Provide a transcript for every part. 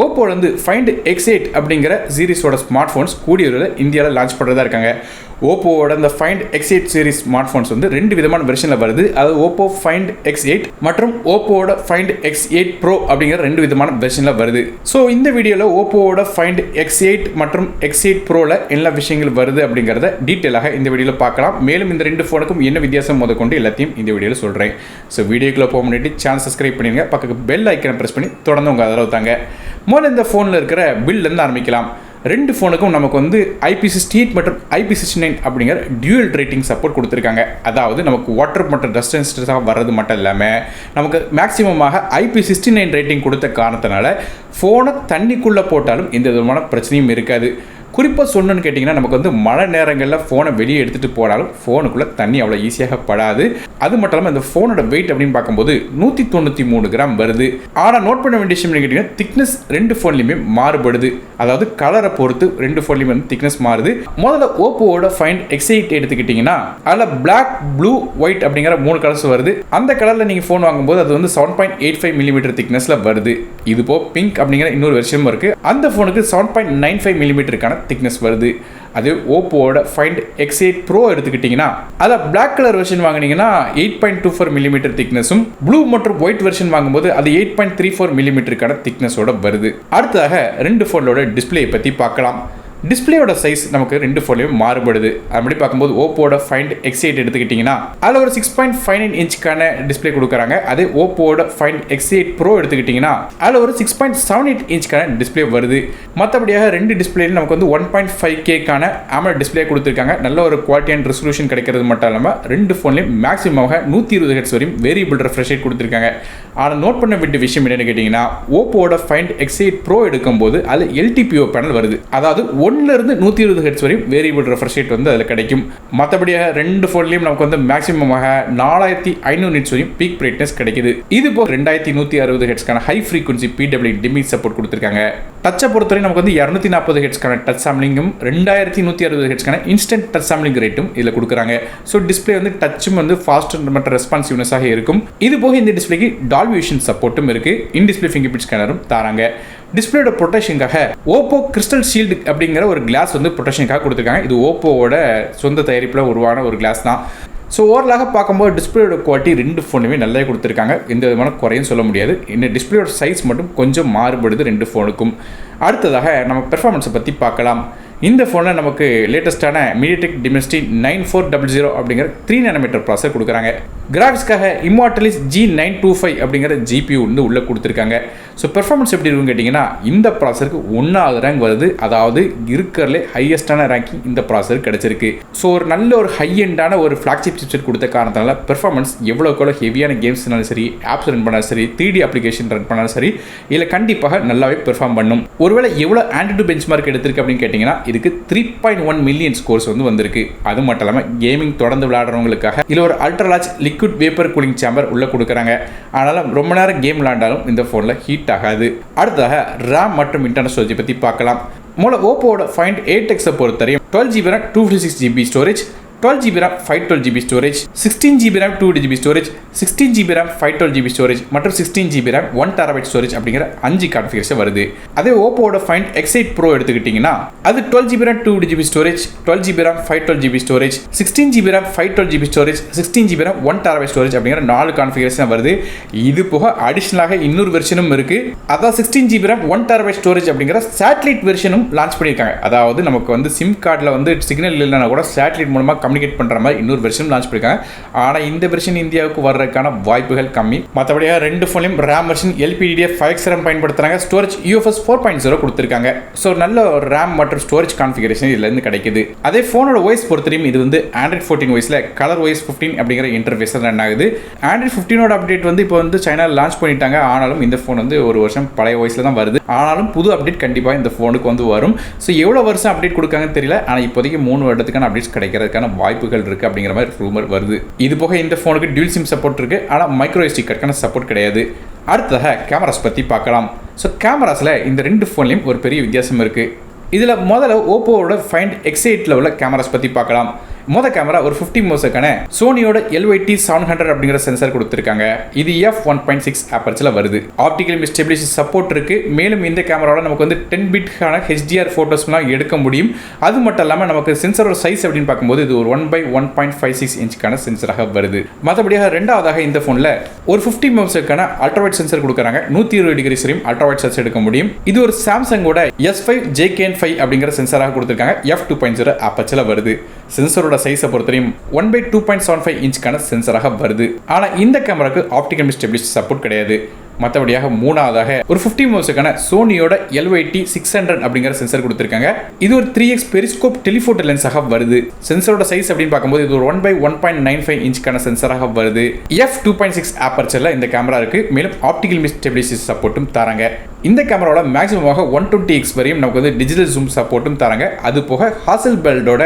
Oppo வந்து Find X8 அப்படிங்கிற சீரிஸோட smart phones கூடிய விரைவில் இந்தியாவில் லான்ச் பண்ணுறதா இருக்காங்க. ஓப்போவோட இந்த Find X8 series smart phones வந்து ரெண்டு விதமான வெர்ஷனில் வருது. அதாவது Oppo Find X8 மற்றும் ஓப்போவோட Find X8 Pro அப்படிங்கிற ரெண்டு விதமான வெர்ஷனில் வருது. ஸோ இந்த வீடியோவில் ஓப்போவோட Find X8 மற்றும் X8 Proவில் எல்லா விஷயங்கள் வருது அப்படிங்கிறத டீட்டெயிலாக இந்த வீடியோவில் பார்க்கலாம். மேலும் இந்த ரெண்டு ஃபோனுக்கும் என்ன வித்தியாசம் முதற்கொண்டு எல்லாத்தையும் இந்த வீடியோவில் சொல்கிறேன். ஸோ வீடியோக்குள்ளே போக முன்னாடி சேனல் சப்ஸ்கிரைப் பண்ணிடுங்க, பக்கத்துக்கு பெல் ஐக்கனை ப்ரெஸ் பண்ணி தொடர்ந்து உங்கள் ஆதரவு தாங்க. முதல்ல இந்த ஃபோனில் இருக்கிற பில்லேருந்து ஆரம்பிக்கலாம். ரெண்டு ஃபோனுக்கும் நமக்கு வந்து IP68 மற்றும் IP69 அப்படிங்கிற டியூயல் ரேட்டிங் சப்போர்ட் கொடுத்துருக்காங்க. அதாவது நமக்கு வாட்டர் மற்றும் டஸ்ட் சென்சிட்டிவாக வர்றது மட்டும் இல்லாமல் நமக்கு மேக்ஸிமமாக IP69 ரேட்டிங் கொடுத்த காரணத்தினால ஃபோனை தண்ணிக்குள்ளே போட்டாலும் எந்த விதமான பிரச்சனையும் இருக்காது. குறிப்பாக சொல்லணும்னு கேட்டிங்கன்னா நமக்கு வந்து மழை நேரங்களில் ஃபோனை வெளியே எடுத்துகிட்டு போனாலும் ஃபோனுக்குள்ளே தண்ணி அவ்வளோ ஈஸியாக படாது. அது மட்டும் இல்லாமல் இந்த ஃபோனோட வெயிட் அப்படின்னு பார்க்கும்போது 193 கிராம் வருது. ஆனால் நோட் பண்ண வேண்டிய விஷயம் கேட்டிங்கன்னா திக்னஸ் ரெண்டு ஃபோன்லையுமே மாறுபடுது. அதாவது கலரை பொறுத்து ரெண்டு ஃபோன்லையுமே வந்து திக்னஸ் மாறுது. முதல்ல ஓப்போவோட Find X8 எடுத்துக்கிட்டிங்கன்னா அதில் பிளாக், ப்ளூ, ஒயிட் அப்படிங்கிற 3 கலர்ஸ் வருது. அந்த கலரில் நீங்கள் ஃபோன் வாங்கும்போது அது வந்து 7.85 mm திக்னஸில் வருது. இது போ பிங்க் அப்படிங்கிற இன்னொரு வெர்ஷனும் இருக்குது. அந்த ஃபோனுக்கு 7.95 mm திக்னஸ் வருது. அது ஓப்போவோட Find X8 Pro எடுத்துக்கிட்டிங்கன்னா அதில் பிளாக் கலர் வெர்ஷன் வாங்கினீங்கன்னா 8.24 mm திக்னஸும், ப்ளூ மற்றும் ஒயிட் வெர்ஷன் வாங்கும்போது அது 8.34 mm திக்னஸோட வருது. அடுத்ததாக ரெண்டு ஃபோனோட டிஸ்பிளே பற்றி பார்க்கலாம். டிஸ்பிளேயோட சைஸ் நமக்கு ரெண்டு ஃபோன்லையும் மாறுபடுது. அப்படி பார்க்கும்போது ஓப்போட Find X8 எடுத்துக்கிட்டிங்கன்னா அதில் ஒரு 6.59 இன்ச்சுக்கான டிஸ்பிளே கொடுக்குறாங்க. அதே ஓப்போட Find X8 Pro எடுத்துக்கிட்டிங்கன்னா அதில் ஒரு 6.78 இன்ச்சுக்கான டிஸ்பிளே வருது. மற்றபடியாக ரெண்டு டிஸ்பிளேலையும் நமக்கு வந்து 1.5Kக்கான AMOLED டிஸ்பிளே கொடுத்துருக்காங்க. நல்ல ஒரு குவாலிட்டி அண்ட் ரெசல்யூஷன் கிடைக்கிறது மட்டும் இல்லாமல் ரெண்டு ஃபோன்லையும் மேக்ஸிமமாக 120 Hz வரையும் வேரியபிள் ரெஃப்ரெஷ் ரேட் கொடுத்துருக்காங்க. ஆனால் நோட் பண்ண வேண்டிய விஷயம் என்னன்னு கேட்டிங்கன்னா ஓப்போட Find X8 Pro எடுக்கும்போது அதில் LTPO பேனல் வருது. அதாவது 1லிருந்து 120 Hz வரையும் வேரியபிள் ரெஃப்ரெஷ் ரேட் வந்து அதில் கிடைக்கும். மற்றபடியாக ரெண்டு ஃபோன்லையும் நமக்கு வந்து மேக்ஸிமமாக 4500 நிட்ஸ் வரையும் பீக் பிரைட்னஸ் கிடைக்குது. இது போக 2160 Hzக்கான high frequency PWM dimming support கொடுத்துருக்காங்க. டச்சை பொறுத்தவரை நமக்கு வந்து 240 Hzக்கான டச் சாம்பிளிங்கும் 2160 Hzக்கான இன்ஸ்டன்ட் டச் சாம்பிளிங் ரேட்டும் இதில் கொடுக்குறாங்க. ஸோ டிஸ்பிளே வந்து டச்சும் வந்து ஃபாஸ்ட் மற்றும் ரெஸ்பான்சிவ்னஸாக இருக்கும். இது போக இந்த டிஸ்பிளேக்கு டால்பி விஷன் சப்போர்ட்டும் இருக்கு. இன் டிஸ்பிளே ஃபிங்கர் பிரிண்ட் ஸ்கேனரும் தராங்க. டிஸ்பிளேயோட ப்ரொடெக்ஷனுக்காக ஓப்போ கிறிஸ்டல் ஷீல்டு அப்படிங்கிற ஒரு கிளாஸ் வந்து ப்ரொடெக்ஷனுக்காக கொடுத்துருக்காங்க. இது ஓப்போவோட சொந்த தயாரிப்பில் உருவான ஒரு கிளாஸ் தான். ஸோ ஓவரலாக பார்க்கும்போது டிஸ்பிளேயோட குவாலிட்டி ரெண்டு ஃபோனுமே நல்லா கொடுத்துருக்காங்க. எந்த விதமான குறையும் சொல்ல முடியாது. இந்த டிஸ்பிளேயோட சைஸ் மட்டும் கொஞ்சம் மாறுபடுது ரெண்டு ஃபோனுக்கும். அடுத்ததாக நம்ம பெர்ஃபார்மன்ஸை பற்றி பார்க்கலாம். இந்த ஃபோனில் நமக்கு லேட்டஸ்ட்டான MediaTek Dimensity 9400 அப்படிங்கிற 3 nm ப்ராசஸர் கொடுக்குறாங்க. கிராஃபிக்ஸ்க்காக இம்மார்டலிஸ் G925 அப்படிங்கிற GPU வந்து உள்ளே கொடுத்துருக்காங்க. ஸோ பெர்ஃபார்மன்ஸ் எப்படி இருக்குன்னு கேட்டிங்கன்னா இந்த ப்ராசஸருக்கு 1வது ரேங்க் வருது. அதாவது இருக்கிறதுலே ஹையஸ்டான ரேங்கிங் இந்த ப்ராசஸருக்கு கிடச்சிருக்கு. ஸோ ஒரு நல்ல ஒரு ஹை எண்டான ஒரு ஃப்ளாக்ஷிப் சிப்செட் கொடுத்த காரணத்தினால பெர்ஃபார்மன்ஸ் எவ்வளோக்கு ஹெவியான கேம்ஸ்னாலும் சரி, ஆப்ஸ் ரன் பண்ணாலும் சரி, 3D அப்ளிகேஷன் ரன் பண்ணாலும் சரி, இதில் கண்டிப்பாக நல்லாவே பெர்ஃபார்ம் பண்ணும். ஒருவேளை எவ்வளோ ஆண்ட்ராய்டு பெஞ்ச் மார்க் எடுத்திருக்கு அப்படின்னு கேட்டிங்கன்னா இதுக்கு 3.1 மில்லியன் ஸ்கோர்ஸ் வந்து வந்திருக்கு. அது மட்டும் இல்லாமல் கேமிங் தொடர்ந்து விளையாடுறவங்களுக்காக இதில் ஒரு அல்ட்ராலார்ஜ் லிக்விட் வேப்பர் கூலிங் சேம்பர் உள்ள கொடுக்குறாங்க. ஆனாலும் ரொம்ப நேரம் கேம் விளையாண்டாலும் இந்த ஃபோனில் ஹீட் ஆகாது. அடுத்ததாக RAM மற்றும் இன்டர்னல் ஸ்டோரேஜ் பற்றி பார்க்கலாம். முதல்ல ஓப்போவோட Find 8X பொறுத்தவரையும் 12GB RAM 256GB storage, 12GB RAM 512GB storage, 16GB RAM 2GB storage, 16GB RAM 512GB storage மற்றும் 16GB RAM 1TB ஸ்டோரேஜ் அப்படிங்கிற 5 கான்ஃபிகரேஷன் வருது. அதே ஓப்போவோட Find X8 Pro எடுத்துக்கிட்டிங்கன்னா அது 12GB RAM 2GB storage, 12GB RAM 512GB storage, 16GB RAM 512GB storage, 16GB RAM 1TB storage அப்படிங்கிற 4 configuration வருது. இது போக அடிஷனலாக இன்னொரு வெர்ஷனும் இருக்கு. அதாவது 16GB RAM 1TB ஸ்டோரேஜ் அப்படிங்கிற சேட்டலைட் வெர்ஷனும் லான்ச் பண்ணியிருக்காங்க. அதாவது நமக்கு வந்து சிம் கார்டில் வந்து சிக்னல் இல்லைன்னா கூட சேட்டலைட் மூலமாக கம்யூனிகேட் பண்ணுற மாதிரி இன்னொரு வெர்ஷன் லான்ச் பண்ணிருக்காங்க. ஆனால் இந்த வெர்ஷன் இந்தியாவுக்கு வர்றதுக்கான வாய்ப்புகள் கம்மி. மற்றபடியாக ரெண்டு ஃபோன்லையும் RAM version LPDDR 5X RAM பயன்படுத்துகிறாங்க. ஸ்டோரேஜ் UFS 4.0 கொடுத்துருக்காங்க. ஸோ நல்ல RAM மற்றும் ஸ்டோரேஜ் கான்ஃபிகரேஷன் இதுலேருந்து கிடைக்குது. அதே ஃபோனோட OS பொறுத்தவரையும் இது வந்து Android 14 OSல கலர் OS 15 அப்படிங்கிற இன்டர்ஃபேஸ் ரன் ஆகுது. Android 15ஓட அப்டேட் வந்து இப்போ வந்து சைனாவில் லான்ச் பண்ணிட்டாங்க. ஆனாலும் இந்த ஃபோன் வந்து ஒரு வருஷம் பழைய OSல தான் வருது. ஆனாலும் புது அப்டேட் கண்டிப்பாக இந்த ஃபோனுக்கு வந்து வரும். ஸோ எவ்வளோ வருஷம் அப்டேட் கொடுக்காங்கன்னு தெரியல. ஆனால் இப்போதைக்கு 3 வருடத்துக்கான அப்டேட்ஸ் கிடைக்கிறதுக்கான வாய்ப்புகள் இருக்கு அப்படிங்கிற மாதிரி ரூமர் வருது. இது போக இந்த ஃபோனுக்கு டியூல் சிம் சப்போர்ட் இருக்கு. ஆனால் மைக்ரோ SD கார்டுக்கான சப்போர்ட் கிடையாது. அடுத்ததாக கேமராஸ் பற்றி பார்க்கலாம். ஸோ கேமராஸில் இந்த ரெண்டு ஃபோன்லையும் ஒரு பெரிய வித்தியாசம் இருக்குது. இதில் முதல்ல ஓப்போவோட Find X8 உள்ள கேமராஸ் பற்றி பார்க்கலாம். மொத கேமரா ஒரு 50 மெகாபிக்சலுக்கான சோனியோட LYT 700 அப்படிங்கிற சென்சார் கொடுத்திருக்காங்க. இது f1.6 ஆப்பர்ச்சர்ல வருது. ஆப்டிகல் இமேஜ் ஸ்டெபிலைசேஷன் சப்போர்ட் இருக்கு. மேலும் இந்த கேமரால நமக்கு வந்து 10 பிட்டான HDR போட்டோஸ்லாம் எடுக்க முடியும். அது மட்டும் இல்லாம நமக்கு சென்சாரோட சைஸ் அப்படின்னு பார்க்கும்போது இது ஒரு 1/1.56 இன்ச்சுக்கான சென்சராக வருது. மற்றபடியாக ரெண்டாவதாக இந்த போன்ல ஒரு 50 மெகாபிக்சலுக்கான அல்ட்ராவைட் சென்சார் கொடுக்குறாங்க. 120 டிகிரி வரையும் அல்ட்ராவைட் சென்சார் எடுக்க முடியும். இது ஒரு சாம்சங்கோட S5 JKN5 அப்படிங்கிற சென்சாராக கொடுத்திருக்காங்க. f2.0 ஆப்பர்ச்சர்ல வருது. சென்சரோட சைஸை பொறுத்தவரையும் 1/2.75 இன்ச்சுக்கான சென்சராக வருது. ஆனா இந்த கேமராக்கு ஆப்டிகல் இமேஜ் ஸ்டெபிலைசேஷன் சப்போர்ட் கிடையாது. மற்றபடியாக மூணாவதாக ஒரு 50 மெகாபிக்சலுக்கான சோனியோட LYT 600 அப்படிங்கிற சென்சார் கொடுத்திருக்காங்க. இது ஒரு 3x பெரிஸ்கோப் டெலிஃபோட்டோ லென்ஸாக வருது. சென்சரோட சைஸ் அப்படின்னு பார்க்கும்போது இது ஒரு 1/1.95 இன்ச்சுக்கான சென்சராக வருது. f2.6 ஆப்பர்ச்சர்ல இந்த கேமரா இருக்கு. மேலும் ஆப்டிகல் இமேஜ் ஸ்டெபிலைசேஷன் சப்போர்ட்டும் தராங்க. இந்த கேமராவோட மேக்ஸிமமாக 120x வரையும் நமக்கு வந்து டிஜிட்டல் ஜூம் சப்போர்ட்டும் தராங்க. அது போக ஹாசல்பில்டோட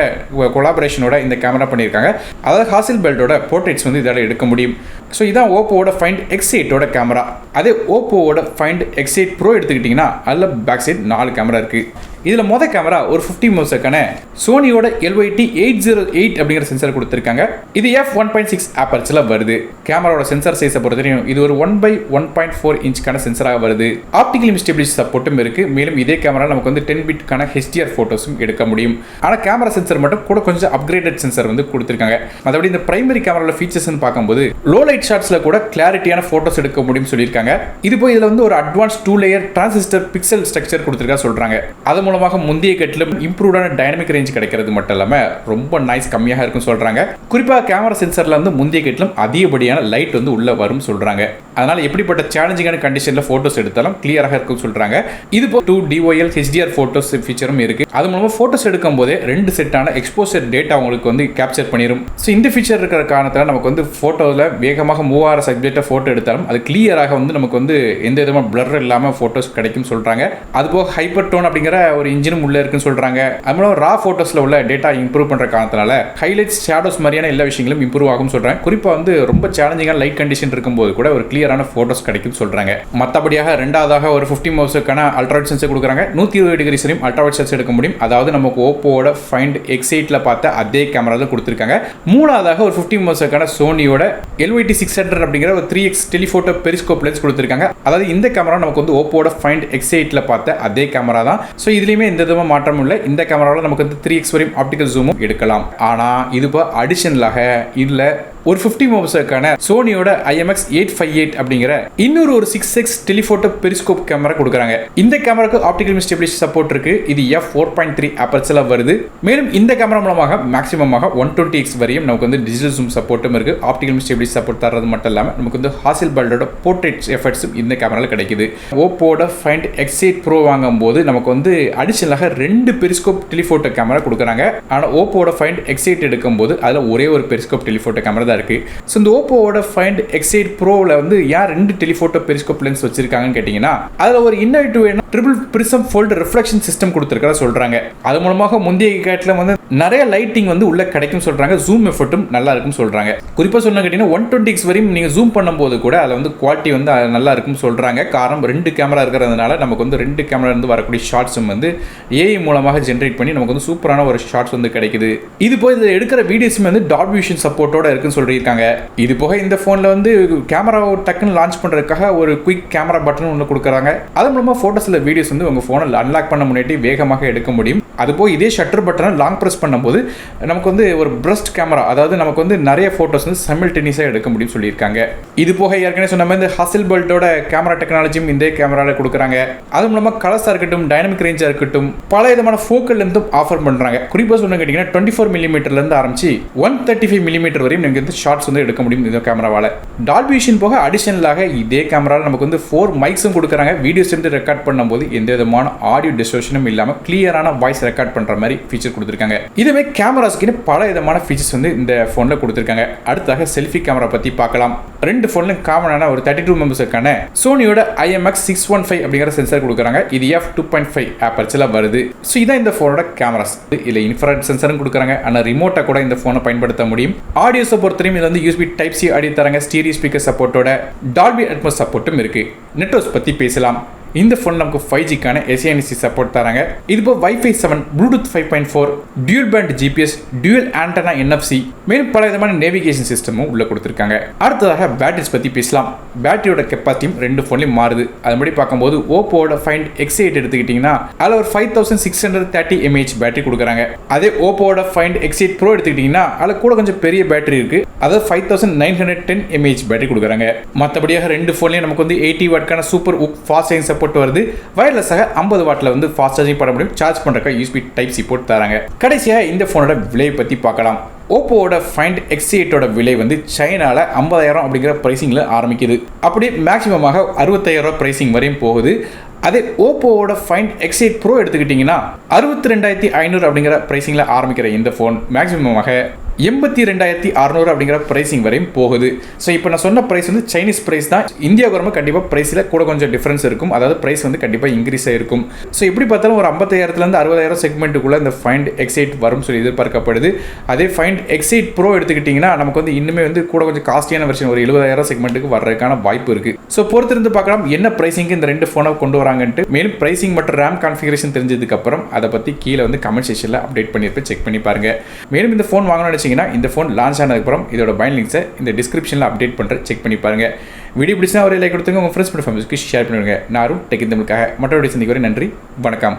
கொலாபரேஷனோட இந்த கேமரா பண்ணியிருக்காங்க. அதாவது ஹாசல்பில்டோட போர்ட்ரேட்ஸ் வந்து இதால எடுக்க முடியும். ஸோ இதான் ஓப்போவோட ஃபைண்ட் X8ஓட கேமரா. அதே ஓப்போவோட ஃபைண்ட் X8 ப்ரோ எடுத்துக்கிட்டிங்கன்னா அதில் பேக் சைட் 4 கேமரா இருக்குது. இதில் மொதல் கேமரா ஒரு 50 மெகாபிக்சலுக்கான சோனியோட LYT 808 அப்படிங்கிற சென்சார் கொடுத்துருக்காங்க. இது f1.6 ஆப்பர்ச்சர்ல வருது. கேமராவோட சென்சார் சைஸை பொறுத்தவரையும் இது ஒரு 1/1.4 இன்ச்சுக்கான சென்சராக வருது. ஆப்டிகல் இமேஜ் ஸ்டெபிலைசேஷன் சப்போர்ட்டும் இருக்கு. மேலும் இதே கேமரா நமக்கு வந்து 10 பிட்டான HDR போட்டோஸும் எடுக்க முடியும். ஆனால் கேமரா சென்சார் மட்டும் கூட கொஞ்சம் அப்கிரேடட் சென்சார் வந்து கொடுத்துருக்காங்க. மற்றபடி இந்த பிரைமரி கேமராவில் ஃபீச்சர்ஸ்னு பார்க்கும்போது லோ லைட் ஷாட்ஸ்ல கூட கிளாரிட்டியான போட்டோஸ் எடுக்க முடியும்னு சொல்லியிருக்காங்க. இது போய் இதில் வந்து ஒரு advance 2 layer transistor pixel structure கொடுத்துருக்கா சொல்றாங்க. அது மூலமாக முந்தைய கட்டிலும் இம்ப்ரூவ்டான டைனமிக் ரேஞ்ச் கிடைக்கிறது மட்டும் இல்லாம ரொம்ப நாய்ஸ் கம்மியாக இருக்கும் சொல்றாங்க. குறிப்பாக கேமரா சென்சார்ல வந்து முந்தைய கட்டிலும் அதிகப்படியான லைட் வந்து உள்ள வரும் சொல்றாங்க. அதனால எப்படிப்பட்ட சேலஞ்சிங்கான கண்டிஷன்ல போட்டோஸ் எடுத்தாலும் கிளியராக இருக்கும் சொல்றாங்க. இது போ 2 DOL HDR போட்டோஸ் ஃபீச்சரும் இருக்கு. அது மூலமா போட்டோஸ் எடுக்கும் போதே 2 செட்டான எக்ஸ்போசர் டேட்டா உங்களுக்கு வந்து கேப்சர் பண்ணிரும். ஸோ இந்த ஃபீச்சர் இருக்கிற காரணத்தால நமக்கு வந்து போட்டோவில் வேகமாக மூவ் ஆகிற சப்ஜெக்டை போட்டோ எடுத்தாலும் அது கிளியராக வந்து நமக்கு வந்து எந்த விதமான பிளர் இல்லாமல் போட்டோஸ் கிடைக்கும் சொல்றாங்க. அதுபோக ஹைப்பர் டோன் அப்படிங்கிற ஒரு இன்ஜினும் உள்ள இருக்குன்னு சொல்றாங்க. அது மூலம் ரா போட்டோஸ்ல உள்ள டேட்டா இம்ப்ரூவ் பண்ற காரணத்தால ஹைலைட்ஸ் ஷேடோஸ் மாதிரியான எல்லா விஷயங்களும் இம்ப்ரூவ் ஆகும் சொல்றாங்க. குறிப்பா வந்து ரொம்ப சேலஞ்சிங்கான லைட் கண்டிஷன் இருக்கும்போது கூட ஒரு கிளியரான போட்டோஸ் கிடைக்கும் சொல்றாங்க. மற்றபடியாக ரெண்டாவதாக ஒரு 50 மெகாபிக்சலுக்கான அல்ட்ராவைட் சென்சார் கொடுக்குறாங்க. 120 டிகிரி வரையும் அல்ட்ராவைட் சென்சார் எடுக்க முடியும். அதாவது நமக்கு ஓப்போவோட ஃபைண்ட் X8ல பார்த்த அதே கேமரா தான் கொடுத்திருக்காங்க. மூணாவதாக ஒரு 50 மெகாபிக்சலுக்கான சோனியோட LYT 600 அப்படிங்கிற ஒரு 3x டெலிஃபோட்டோ பெரிஸ்கோப் லென்ஸ் கொடுத்திருக்காங்க. அதாவது இந்த கேமரா நமக்கு வந்து ஓப்போவோட ஃபைண்ட் X8ல பார்த்த அதே கேமரா தான். ஸோ இதுலயுமே எந்த விதமான மாற்றம் இல்லை. இந்த கேமராவில் நமக்கு வந்து 3x வரையும் ஆப்டிகல் ஜூமும் எடுக்கலாம். ஆனா இது இப்போ அடிஷனலாக இல்ல ஒரு 50 மெகாபிக்சலுக்கான சோனியோட IMX858 அப்படிங்கிற இன்னொரு ஒரு 6x டெலிஃபோட்டோ பெரிஸ்கோப் கேமரா கொடுக்குறாங்க. இந்த கேமராக்கு ஆப்டிகல் இமேஜ் ஸ்டெபிலைசேஷன் சப்போர்ட் இருக்கு. இது f4.3 ஆப்பர்ச்சர்ல வருது. மேலும் இந்த கேமரா மூலமாக மேக்ஸிமமாக 120x வரையும் நமக்கு வந்து டிஜிட்டல் ஜூம் சப்போர்ட்டும் இருக்கு. ஆப்டிகல் இமேஜ் ஸ்டெபிலைசேஷன் சப்போர்ட் தரது மட்டும் இல்லாம நமக்கு வந்து ஹாசல்பில்டோட போர்ட்ரேட் எஃபெக்ட்ஸும் இந்த கேமரால கிடைக்குது. ஓப்போட ஃபைண்ட் X8 ப்ரோ வாங்கும்போது நமக்கு வந்து அடிஷனலாக 2 பெரிஸ்கோப் டெலிஃபோட்டோ கேமரா கொடுக்குறாங்க. ஆனா ஓப்போட ஃபைண்ட் X8 எடுக்கும்போது அதுல ஒரே ஒரு பெரிஸ்கோப் டெலிஃபோட்டோ கேமரா இருக்கு. சோ இந்த ஓப்போவோட ஃபைண்ட் X8 ப்ரோல வந்து யார் 2 டெலிஃபோட்டோ பெரிஸ்கோப் லென்ஸ் வச்சிருக்காங்கன்னு கேட்டீங்கன்னா அதுல ஒரு innovative triple prism fold reflection system கொடுத்திருக்கறதா சொல்றாங்க. அது மூலமாக முந்தைய கேட்ல வந்து நிறைய லைட்டிங் வந்து உள்ள கிடைக்கும் சொல்றாங்க. ஜூம் எஃபெக்ட்டும் நல்லா இருக்கும் சொல்றாங்க. குறிப்பா சொன்ன கேட்டீங்கன்னா 120x வரையும் நீங்க ஜூம் பண்ணும்போது கூட அதுல வந்து குவாலிட்டி வந்து நல்லா இருக்கும் சொல்றாங்க. காரணம் 2 கேமரா இருக்கிறதுனால நமக்கு வந்து 2 கேமரா இருந்து வரக்கூடிய ஷாட்ஸும் வந்து AI மூலமாக ஜெனரேட் பண்ணி நமக்கு வந்து சூப்பரான ஒரு ஷாட்ஸ் வந்து கிடைக்குது. இது போய் இதில் எடுக்கிற வீடியோஸும் வந்து டால்பி விஷன் சப்போர்ட்டோட இருக்குன்னு சொல்லியிருக்காங்க. இது போக இந்த ஃபோனில் வந்து கேமரா டக்குன்னு லான்ச் பண்ணுறதுக்காக ஒரு குயிக் கேமரா பட்டன் ஒன்று கொடுக்குறாங்க. அது மூலமாக ஃபோட்டோஸில் வீடியோஸ் வந்து உங்கள் ஃபோனை அன்லாக் பண்ண முன்னாடி வேகமாக எடுக்க முடியும். அது போய் இதே ஷட்டர் பட்டனை லாங் ப்ரெஸ் பண்ணும்போது நமக்கு வந்து ஒரு பிரஸ்ட் கேமரா, அதாவது நமக்கு வந்து நிறைய ஃபோட்டோஸ் வந்து சைமல்டேனியஸாக எடுக்க முடியும்னு சொல்லியிருக்காங்க. இது போக ஏற்கனவே சொன்ன மாதிரி இந்த ஹாசல்பில்டோட கேமரா டெக்னாலஜியும் இந்த கேமராவில் கொடுக்குறாங்க. அது மூலமாக கலர்ஸாக இருக்கட்டும், டைனமிக் ரேஞ்சாக இருக்கட்டும், பல விதமான ஃபோக்கல் லென்த்தும் ஆஃபர் பண்ணுறாங்க. குறிப்பாக சொன்ன கேட்டிங்கன்னா 24 மில்லிமீட்டர்லேருந்து ஆரம்பிச்சு 135 மில்லிமீட்டர் வரையும் நீங்கள் வந்து ஷார்ட்ஸ் வந்து எடுக்க முடியும் இந்த கேமராவால். டால்பி விஷன் போக அடிஷனலாக இதே கேமராவில் நமக்கு வந்து 4 மைக்ஸும் கொடுக்குறாங்க. வீடியோஸ் வந்து ரெக்கார்ட் பண்ணும்போது எந்த விதமான ஆடியோ டிஸ்டர்ஷனும் இல்லாமல் கிளியரான வாய்ஸ் ரெக்கார்ட் பண்ணுற மாதிரி ஃபீச்சர் கொடுத்துருக்காங்க. இதுவே கேமராஸ்க்கு பல விதமான ஃபீச்சர்ஸ் வந்து இந்த ஃபோனில் கொடுத்துருக்காங்க. அடுத்தாக செல்ஃபி கேமரா பற்றி பார்க்கலாம். 2 ஃபோன்லையும் காமனான ஒரு 32 மெம்பர்ஸுக்கான சோனியோட IMX615 அப்படிங்கிற சென்சார் கொடுக்குறாங்க. இது f2.5 ஆப்பர்ச்சர்ல வருது. ஸோ இதான் இந்த ஃபோனோட கேமராஸ். இதில் இன்ஃப்ராரெட் சென்சரும் கொடுக்குறாங்க. ஆனால் ரிமோட்டை கூட இந்த ஃபோனை பயன்படுத்த முடியும். ஆடியோஸை பொறுத்தவரையும் இது வந்து USB Type-C ஆடியோ தராங்க. ஸ்டீரியோ ஸ்பீக்கர் சப்போர்ட்டோட டால்பி அட்மாஸ் சப்போர்ட்டும் இருக்கு. நெட்வொர்க்ஸ் பற்றி பேசலாம். இந்த ஃபோன் நமக்கு 5Gக்கான SANC சப்போர்ட் தராங்க. இது இப்போ Wi-Fi 7, Bluetooth 5.4, dual pant GPS, dual antenna NFC, மேலும் பல விதமான நேவிகேஷன் சிஸ்டமும் உள்ள கொடுத்திருக்காங்க. அடுத்ததாக பேட்டரிஸ் பத்தி பேசலாம். பேட்டரியோட கெப்பாசிட்டியும் ரெண்டு ஃபோன்லயும் மாறுது. அதுபடி பார்க்கும்போது Oppoவோட Find X8 எடுத்துக்கிட்டீங்கன்னா அதுல ஒரு 5630 mAh பேட்டரி கொடுக்குறாங்க. அதே Oppoவோட Find X8 Pro எடுத்துக்கிட்டீங்கன்னா அதுல கூட கொஞ்சம் பெரிய பேட்டரி இருக்கு. அதாவது 5910 mAh பேட்டரி கொடுக்குறாங்க. மற்றபடியாக ரெண்டு ஃபோன்லயும் நமக்கு வந்து 80 வாட்கான சூப்பர் ஃபாஸ்ட் சார்ஜிங் சப்போர்ட் வருது. வயர்லெஸ்ஸாக 50 வாட்ல வந்து ஃபாஸ்ட் சார்ஜிங் பண்ண முடியும். சார்ஜ் பண்றதுக்கு USB டைப் சி போர்ட் தராங்க. கடைசியா இந்த ஃபோனோட விலை பத்தி பார்க்கலாம். Oppoவோட Find X8 ஓட விலை வந்து சைனால 50,000 அப்படிங்கிற பிரைசிங்ல ஆரம்பிக்குது. அப்படி மேக்ஸிமமாக 65,000 பிரைசிங் வரையும் போகுது. அதே Oppoவோட Find X8 Pro எடுத்துக்கிட்டீங்கன்னா 62,500 அப்படிங்கிற பிரைசிங்ல ஆரம்பிக்கிற இந்த ஃபோன் மேக்ஸிமமாக 82,600 அப்படிங்கிற பிரைசிங் வரையும் போகுது. ஸோ இப்போ நான் சொன்ன பிரைஸ் வந்து சைனீஸ் பிரைஸ் தான். இந்தியா கவர்மெண்ட் கண்டிப்பாக பிரைஸில் கூட கொஞ்சம் டிஃபரன்ஸ் இருக்கும். அதாவது பிரைஸ் வந்து கண்டிப்பாக இன்க்ரீஸ் ஆகிருக்கும். ஸோ எப்படி பார்த்தாலும் ஒரு 55,000 60,000 செக்மெண்ட்டுக்குள்ளே இந்த Find X8 வரும் சொல்லி எதிர்பார்க்கப்படுது. அதே Find X8 Pro எடுத்துக்கிட்டிங்கன்னா நமக்கு வந்து இன்னுமே வந்து கூட கொஞ்சம் காஸ்ட்லியான வெர்ஷன் ஒரு 70,000 செக்மெண்ட்டுக்கு வர்றதுக்கான வாய்ப்பு இருக்குது. ஸோ பொறுத்திருந்து பார்க்கலாம் என்ன பிரைசிங்க்கு இந்த ரெண்டு ஃபோனை கொண்டு வராங்கன்ட்டு. மேலும் பிரைசிங் மற்றும் RAM கான்ஃபிகரேஷன் தெரிஞ்சதுக்கப்புறம் அதை பற்றி கீழே வந்து கமெண்ட் செக்ஷனில் அப்டேட் பண்ணியிருப்பேன், செக் பண்ணி பாருங்கள். மேலும் இந்த ஃபோன் வாங்கணும்னு இந்த ஃபோன் லான்ச் ஆனதுக்கப்புறம் இதோட பைண்ட் லிங்க்ஸை இந்த டிஸ்கிரிப்ஷனில் அப்டேட் பண்ணுறேன், செக் பண்ணி பாருங்க. வீடியோ பிடிச்சா ஒரு லைக் கொடுத்துங்க, உங்கள் ஃப்ரெண்ட்ஸ் மற்றும் ஃபேமிலிக்கு ஷேர் பண்ணுங்க. நான் டெக் தமிழுக்காக மற்றொரு சந்திக்கு வரை நன்றி, வணக்கம்.